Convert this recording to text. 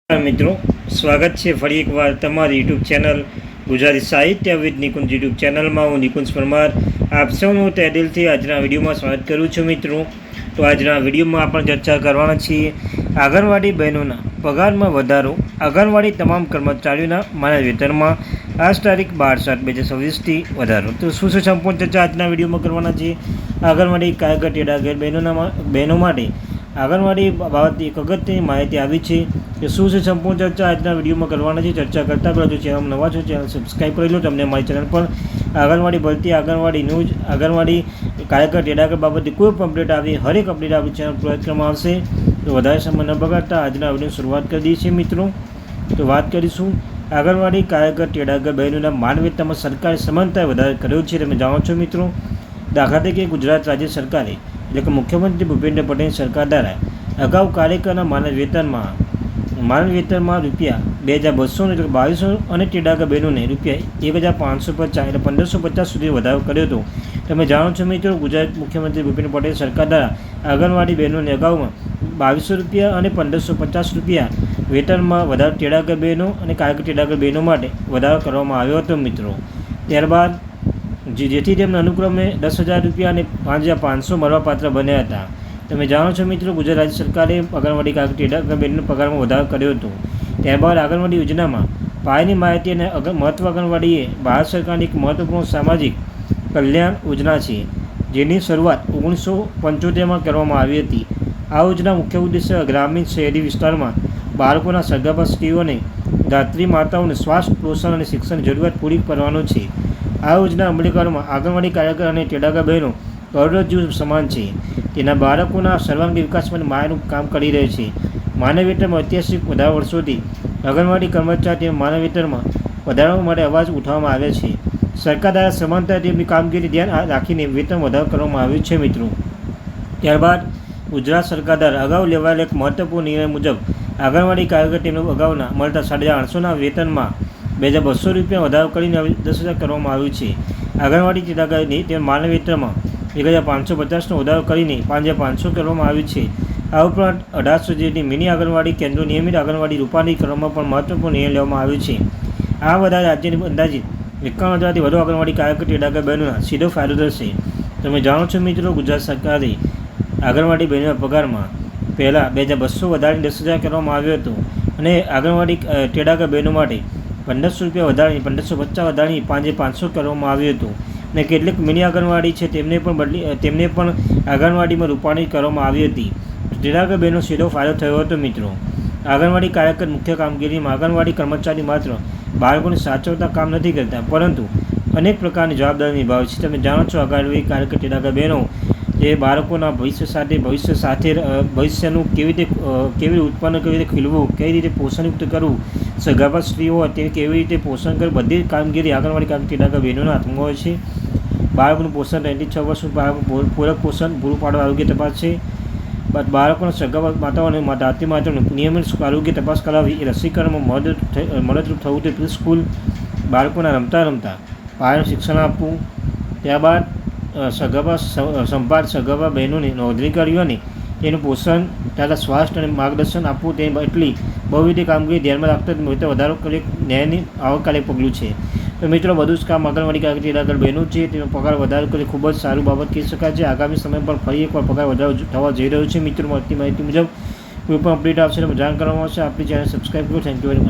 મિત્રો, સ્વાગત છે ફરી એકવાર તમારી યુટ્યુબ ચેનલ ગુજરાતી સાહિત્ય વિદ નિકુંજ યુટ્યુબ ચેનલમાં. હું નિકુંજ પરમાર આપ સૌનું તહે દિલથી આજના વિડીયોમાં સ્વાગત કરું છું. મિત્રો, તો આજના વિડીયોમાં આપણે ચર્ચા કરવાના છીએ આંગણવાડી બહેનોના પગારમાં વધારો, આંગણવાડી તમામ કર્મચારીઓના માનદ વેતનમાં આજ તારીખ 12/7/2026થી વધારો. તો શું છે સંપૂર્ણ ચર્ચા આજના વિડીયોમાં કરવાના છીએ. આંગણવાડી કાર્યકર તેડાગર બહેનો માટે આંગણવાડી બાબતે એક અગત્યની માહિતી આવી છે. કે શું છે સંપૂર્ણ ચર્ચા આજના વિડીયોમાં કરવાના છે. ચર્ચા કરતા પહેલાં જો ચેનલ નવા છો ચેનલ સબસ્ક્રાઈબ કરી લો. તમને અમારી ચેનલ પર આંગણવાડી ભરતી, આંગણવાડી ન્યૂઝ, આંગણવાડી કાર્યકર તેડાગર બાબતે કોઈ પણ અપડેટ આવી હરેક અપડેટ આપણી ચેનલ પ્રોવાઈડ કરવામાં આવશે. તો વધારે સમય ન બગાડતા આજના વિડીયોની શરૂઆત કરી દઈએ છીએ. મિત્રો, તો વાત કરીશું આંગણવાડી કાર્યકર તેડાગર બહેનોના માન વેતનમાં સરકારે સમાનતાએ વધારો કર્યો છે. તમે જાણો છો મિત્રો, દાખલા તરીકે ગુજરાત રાજ્ય સરકારે એટલે કે મુખ્યમંત્રી ભૂપેન્દ્ર પટેલ સરકાર દ્વારા અગાઉ કાર્યકરના માનદ વેતનમાં રૂપિયા 2,200 એટલે 2200 અને તેડાગર બહેનોને રૂપિયા 1,550 એટલે 1,550 સુધી વધારો કર્યો હતો. તમે જાણો છો મિત્રો, ગુજરાત મુખ્યમંત્રી ભૂપેન્દ્ર પટેલ સરકાર દ્વારા આંગણવાડી બહેનોને અગાઉમાં 2,200 રૂપિયા અને 1,550 રૂપિયા વેતનમાં વધારો તેડાગર બહેનો અને કાર્યકર તેડાગર બહેનો માટે વધારો કરવામાં આવ્યો હતો. મિત્રો, ત્યારબાદ જેથી તેમને અનુક્રમે 10,000 રૂપિયા અને 5,500 મળવાપાત્ર બન્યા હતા. તમે જાણો છો મિત્રો, ગુજરાત રાજ્ય સરકારે આંગણવાડી કાર્યકર તેડાગર બહેનોના પગારમાં વધારો કર્યો હતો. ત્યારબાદ આંગણવાડી યોજનામાં પાયાની માહિતી અને મહત્વ આંગણવાડી એ ભારત સરકારની એક મહત્વપૂર્ણ સામાજિક કલ્યાણ યોજના છે, જેની શરૂઆત 1975માં કરવામાં આવી હતી. આ યોજના મુખ્ય ઉદ્દેશ્ય ગ્રામીણ શહેરી વિસ્તારમાં બાળકોના સગર્ભા સ્ત્રીઓને ધાત્રી માતાઓને સ્વાસ્થ્ય, પોષણ અને શિક્ષણની જરૂરિયાત પૂરી કરવાનો છે. આ યોજના અમલીકરણમાં આંગણવાડી કાર્યકર અને તેડાગર બહેનો કરોડરજ્જુ સમાન છે. તેના બાળકોના સર્વાંગી વિકાસ માટે માયાનું કામ કરી રહે છે. માનવ વેતનમાં ઐતિહાસિક વધારો વર્ષોથી આંગણવાડી કર્મચારી માનવ વેતનમાં વધારવા માટે અવાજ ઉઠાવવામાં આવે છે. સરકાર દ્વારા સમાનતા તેમની કામગીરી ધ્યાન રાખીને વેતન વધારો કરવામાં આવ્યું છે. મિત્રો, ત્યારબાદ ગુજરાત સરકાર દ્વારા અગાઉ લેવાયેલા એક મહત્વપૂર્ણ નિર્ણય મુજબ આંગણવાડી કાર્યકર તેમને અગાઉના મળતા 8,800ના વેતનમાં 2,200 રૂપિયા વધારો કરીને 10,000 કરવામાં આવ્યું છે. આંગણવાડી તેડાગરની તેના માનવ વેતનમાં 1,550નો વધારો કરીને 5,500 કરવામાં આવ્યું છે. આ ઉપરાંત 1,800 જેટલી મિની આંગણવાડી કેન્દ્રો નિયમિત આંગણવાડી રૂપાંતરિત કરવામાં પણ મહત્વપૂર્ણ નિર્ણય લેવામાં આવ્યો છે. આ વધારે રાજ્યની અંદાજિત 51,000થી વધુ આંગણવાડી કાર્યકર તેડાગર બહેનોના સીધો ફાયદો થશે. તમે જાણો છો મિત્રો, ગુજરાત સરકારે આંગણવાડી બહેનોના પગારમાં પહેલાં 2,200 વધારીને 10,000 કરવામાં આવ્યો હતો અને આંગણવાડી તેડાગર બહેનો માટે 1,500 રૂપિયા વધારીને 1,550 વધારીને 5,500 કરવામાં આવ્યું હતું. અને કેટલીક મિની આંગણવાડી છે તેમને પણ આંગણવાડીમાં રૂપાંતરિત કરવામાં આવી હતી. તેડાગર બહેનો સીધો ફાયદો થયો હતો. મિત્રો, આંગણવાડી કાર્યકર મુખ્ય કામગીરીમાં આંગણવાડી કર્મચારી માત્ર બાળકોને સાચવતા કામ નથી કરતા, પરંતુ અનેક પ્રકારની જવાબદારી નિભાવે છે. તમે જાણો છો, આંગણવાડી કાર્યકર તેડાગર બહેનો જે બાળકોના ભવિષ્યનું કેવી રીતે ઉત્પન્ન કેવી રીતે ખીલવું, કઈ રીતે પોષણયુક્ત કરવું, સગર્ભા સ્ત્રીઓ હોય તે કેવી રીતે પોષણ કરવું, બધી કામગીરી આંગણવાડી કાર્યકર તેડાગર બહેનોના હાથમાં હોય છે. બાળકોનું પોષણ 3 થી 6 વર્ષનું પૂરક પોષણ પૂરું પાડવા આરોગ્ય તપાસ છે. બાળકોના સગર્ભા માતાઓને ધાત્રી માતાઓને નિયમિત આરોગ્ય તપાસ કરાવવી, એ રસીકરણમાં મદદરૂપ થવું તે પ્રી સ્કૂલ બાળકોના રમતા પાયાનું શિક્ષણ આપવું. ત્યારબાદ સગર્ભા બહેનોની નોંધણી કરવી અને તેનું પોષણ તથા સ્વાસ્થ્ય અને માર્ગદર્શન આપવું, તે એટલી બહુવિધ કામગીરી ધ્યાનમાં રાખતા વેતન વધારો કરી ન્યાયની આવકારે પગલું છે. તો મિત્રો, બધું જ કામ આંગણવાડી કાર્યકર તેડાગર બહેનો છે તેનો પગાર વધારો કરી ખૂબ જ સારું બાબત કહી શકાય છે. આગામી સમય પર ફરી એકવાર પગાર વધારો થવા જઈ રહ્યો છે. મિત્રો, મળતી માહિતી મુજબ કોઈ પણ અપડેટ આવશે તો જાણ કરવામાં આવશે. આપણી ચેનલ સબસ્ક્રાઈબ કરો. Thank you very much.